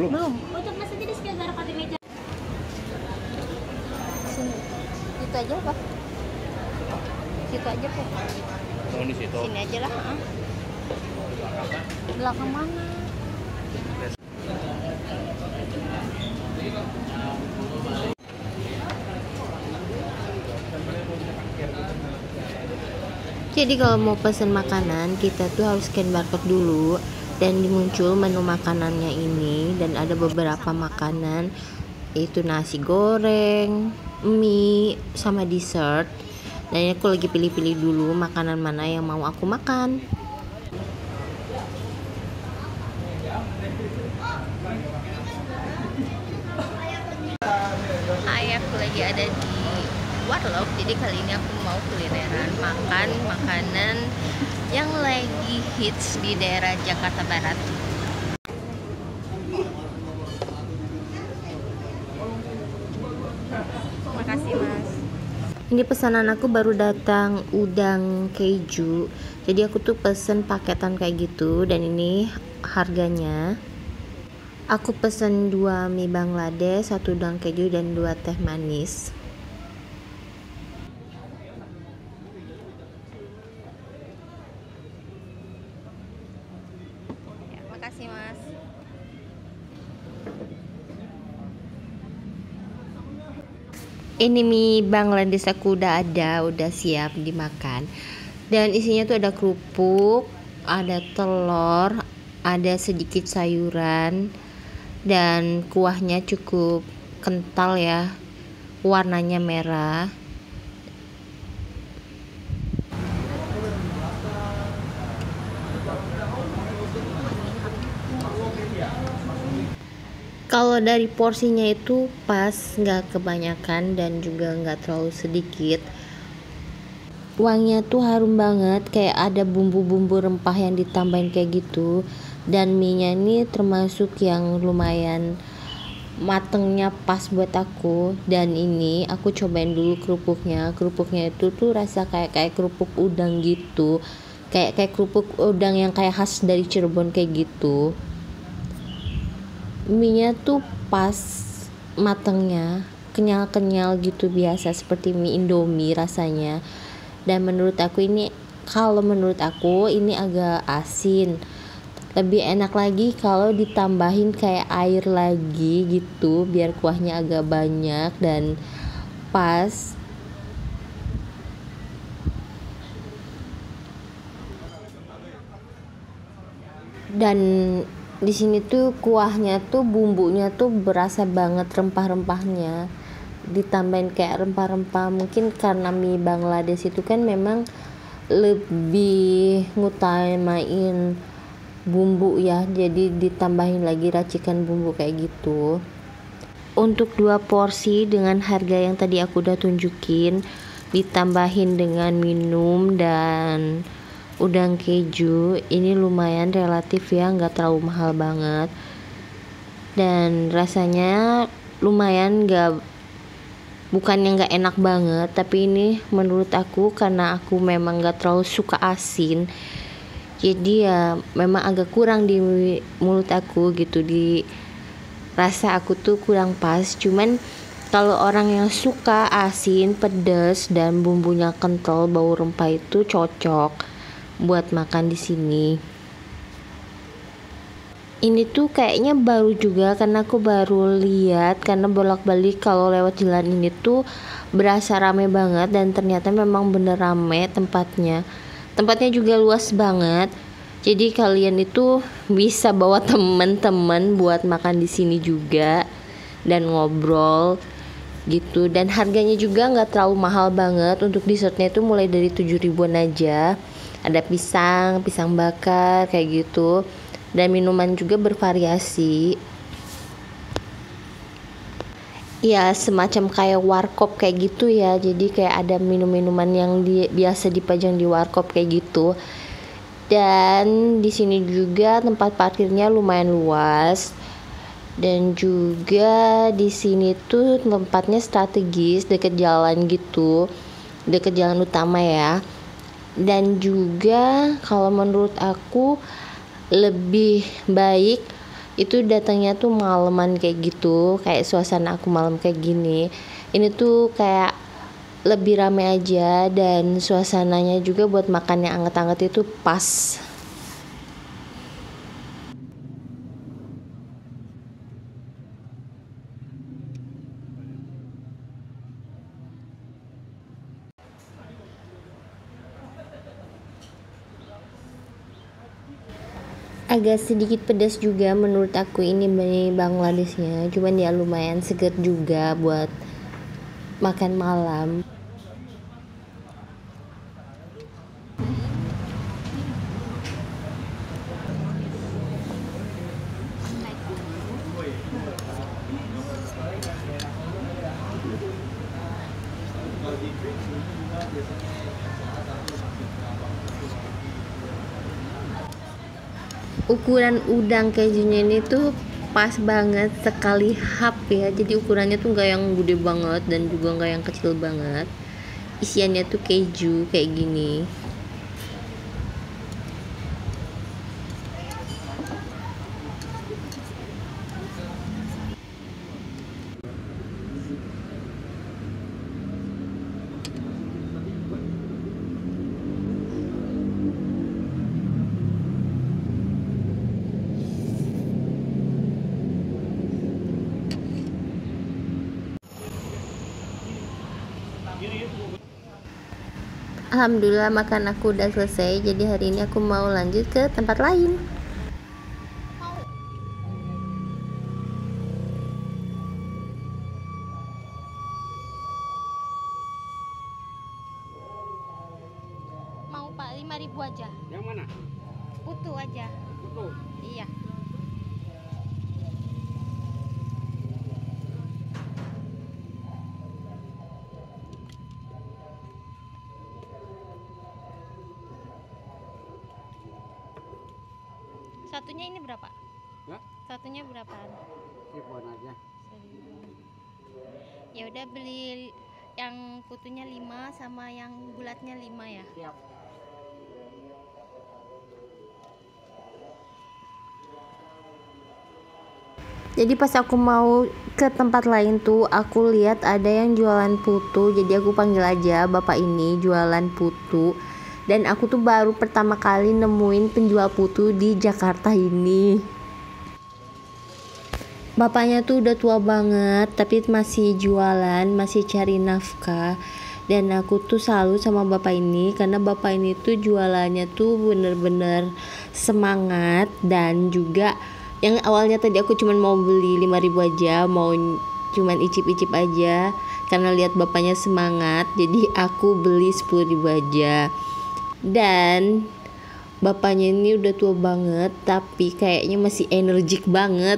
Belum. Untuk mas aja di sekitar pakai meja. Sini. Itu aja apa? Situ aja kok. Oh, di situ. Sini aja lah. Belakang mana? Jadi kalau mau pesen makanan kita tuh harus scan barcode dulu dan muncul menu makanannya ini, dan ada beberapa makanan yaitu nasi goreng, mie, sama dessert. Dan ini aku lagi pilih-pilih dulu makanan mana yang mau aku makan. Hai, aku lagi ada di Warlock. Jadi kali ini aku mau kulineran, makan makanan yang lagi hits di daerah Jakarta Barat. Makasih mas. Ini pesanan aku baru datang, udang keju. Jadi aku tuh pesen paketan kayak gitu, dan ini harganya. Aku pesen 2 mie Bangladesh, 1 udang keju, dan 2 teh manis. Ya, makasih mas. Ini mie Bangladesh aku udah ada, udah siap dimakan. Dan isinya tuh ada kerupuk, ada telur, ada sedikit sayuran, dan kuahnya cukup kental ya, warnanya merah. Kalau dari porsinya itu pas, nggak kebanyakan dan juga nggak terlalu sedikit. Wanginya tuh harum banget, kayak ada bumbu-bumbu rempah yang ditambahin kayak gitu. Dan mie-nya ini termasuk yang lumayan matengnya pas buat aku. Dan ini aku cobain dulu kerupuknya. Kerupuknya itu tuh rasa kayak kerupuk udang gitu, kayak kerupuk udang yang kayak khas dari Cirebon kayak gitu. Mie-nya tuh pas matengnya, kenyal-kenyal gitu, biasa seperti mie Indomie rasanya. Dan kalau menurut aku ini agak asin. Lebih enak lagi kalau ditambahin kayak air lagi gitu, biar kuahnya agak banyak dan pas. Dan di sini tuh kuahnya tuh, bumbunya tuh berasa banget, rempah-rempahnya ditambahin kayak rempah-rempah. Mungkin karena mie Bangladesh itu kan memang lebih ngutamain bumbu ya, jadi ditambahin lagi racikan bumbu kayak gitu. Untuk 2 porsi dengan harga yang tadi aku udah tunjukin, ditambahin dengan minum dan udang keju, ini lumayan relatif ya, nggak terlalu mahal banget. Dan rasanya lumayan, bukannya nggak enak banget, tapi ini menurut aku karena aku memang nggak terlalu suka asin, jadi ya memang agak kurang di mulut aku gitu, di rasa aku tuh kurang pas. Cuman kalau orang yang suka asin, pedas, dan bumbunya kental, bau rempah, itu cocok buat makan di sini. Ini tuh kayaknya baru juga, karena aku baru lihat, karena bolak-balik kalau lewat jalan ini tuh berasa rame banget, dan ternyata memang bener rame tempatnya. Tempatnya juga luas banget. Jadi kalian itu bisa bawa teman-teman buat makan di sini juga dan ngobrol gitu. Dan harganya juga nggak terlalu mahal banget. Untuk dessertnya itu mulai dari 7 ribuan aja. Ada pisang bakar kayak gitu. Dan minuman juga bervariasi. Ya semacam kayak warkop kayak gitu ya. Jadi kayak ada minum-minuman yang biasa dipajang di warkop kayak gitu. Dan di sini juga tempat parkirnya lumayan luas. Dan juga di sini tuh tempatnya strategis, deket jalan gitu, deket jalan utama ya. Dan juga kalau menurut aku lebih baik Itu datangnya tuh maleman kayak gitu, kayak suasana aku malam kayak gini. Ini tuh kayak lebih rame aja, dan suasananya juga buat makan yang anget-anget itu pas. Agak sedikit pedas juga menurut aku ini Bangladeshnya, cuman ya lumayan seger juga buat makan malam. Ukuran udang kejunya ini tuh pas banget, sekali hap ya, jadi ukurannya tuh nggak yang gede banget dan juga nggak yang kecil banget. Isiannya tuh keju kayak gini. Alhamdulillah makan aku udah selesai, jadi hari ini aku mau lanjut ke tempat lain. Mau Pak 5.000 aja. Yang mana? Putu aja. Putu. Iya. Satunya ini berapa? Ya? Satunya berapa? Ribuan aja. Ya udah beli yang putunya 5 sama yang bulatnya 5 ya. Siap. Jadi pas aku mau ke tempat lain tuh aku lihat ada yang jualan putu, jadi aku panggil aja bapak ini jualan putu. Dan aku tuh baru pertama kali nemuin penjual putu di Jakarta ini. Bapaknya tuh udah tua banget tapi masih jualan, masih cari nafkah. Dan aku tuh salut sama bapak ini karena bapak ini tuh jualannya tuh bener-bener semangat. Dan juga yang awalnya tadi aku cuman mau beli 5.000 aja, mau cuman icip-icip aja karena lihat bapaknya semangat, jadi aku beli 10.000 aja. Dan bapaknya ini udah tua banget tapi kayaknya masih energik banget.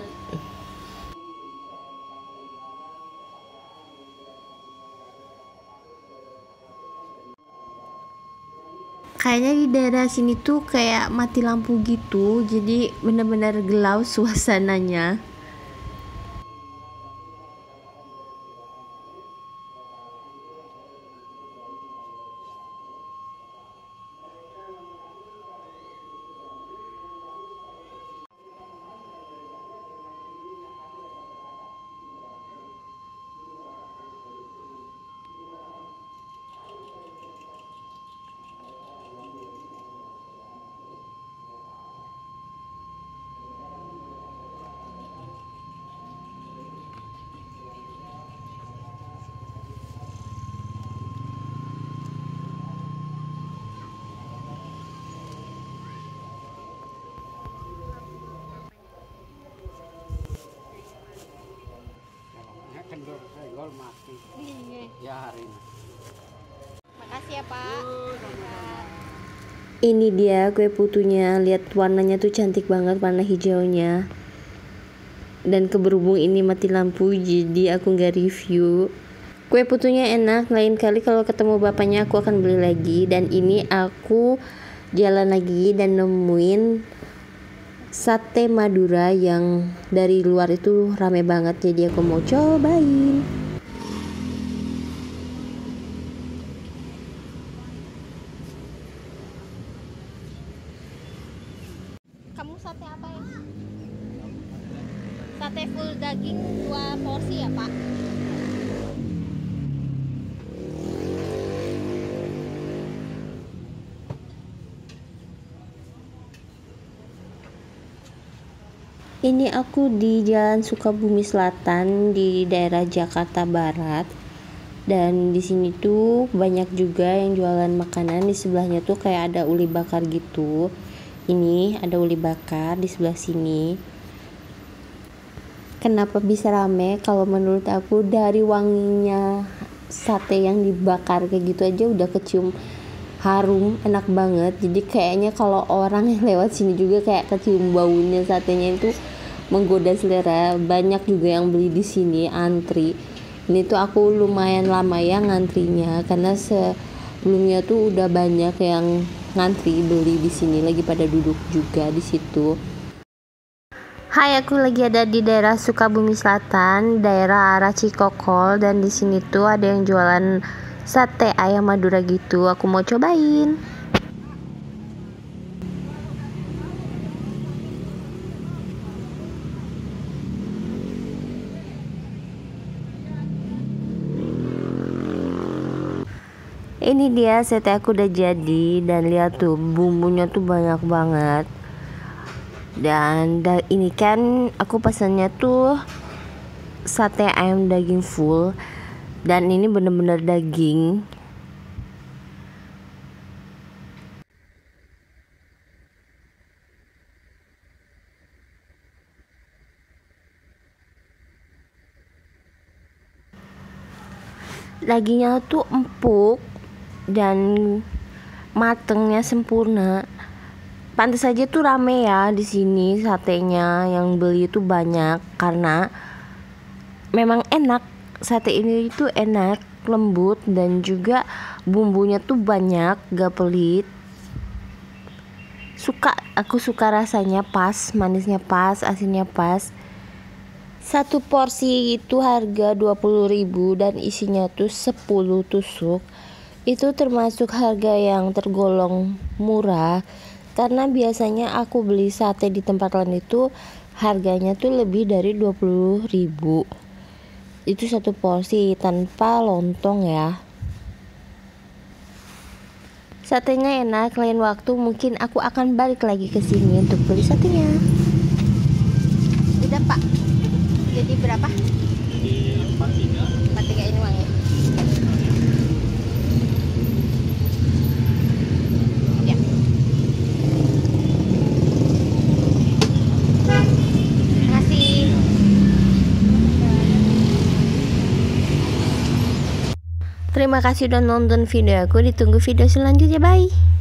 Kayaknya di daerah sini tuh kayak mati lampu gitu, jadi bener-bener gelap suasananya. Kalau kendor senggol mati. Iya. Ya hari ini. Makasih ya Pak. Ini dia kue putunya, lihat warnanya tuh cantik banget, warna hijaunya. Dan keberhubung ini mati lampu jadi aku nggak review. Kue putunya enak, lain kali kalau ketemu bapaknya aku akan beli lagi. Dan ini aku jalan lagi dan nemuin sate Madura yang dari luar itu rame banget, jadi aku mau cobain. Kamu sate apa ya? Sate full daging 2 porsi ya, Pak? Ini aku di Jalan Sukabumi Selatan di daerah Jakarta Barat. Dan di sini tuh banyak juga yang jualan makanan. Di sebelahnya tuh kayak ada uli bakar gitu. Ini ada uli bakar di sebelah sini. Kenapa bisa rame? Kalau menurut aku dari wanginya sate yang dibakar kayak gitu aja udah kecium harum, enak banget. Jadi kayaknya kalau orang yang lewat sini juga kayak kecium baunya satenya itu menggoda selera. Banyak juga yang beli di sini, antri. Ini tuh aku lumayan lama ya ngantrinya karena sebelumnya tuh udah banyak yang ngantri beli di sini, lagi pada duduk juga di situ. Hai, aku lagi ada di daerah Sukabumi Selatan, daerah arah Cikokol, dan di sini tuh ada yang jualan sate ayam Madura gitu. Aku mau cobain. Ini dia sate aku udah jadi, dan lihat tuh bumbunya tuh banyak banget. Dan ini kan aku pesannya tuh sate ayam daging full, dan ini bener-bener daging. Dagingnya tuh empuk dan matengnya sempurna. Pantas aja tuh rame ya di sini satenya, yang beli itu banyak karena memang enak. Sate ini tuh enak, lembut, dan juga bumbunya tuh banyak, gak pelit. Aku suka rasanya pas, manisnya pas, asinnya pas. Satu porsi itu harga 20.000 dan isinya tuh 10 tusuk. Itu termasuk harga yang tergolong murah, karena biasanya aku beli sate di tempat lain itu harganya tuh lebih dari 20.000. Itu satu porsi tanpa lontong ya. Satenya enak, lain waktu mungkin aku akan balik lagi ke sini untuk beli satenya. Udah, Pak. Jadi berapa? 43 ini uangnya. Ya. Makasih. Terima kasih udah nonton video aku. Ditunggu video selanjutnya. Bye.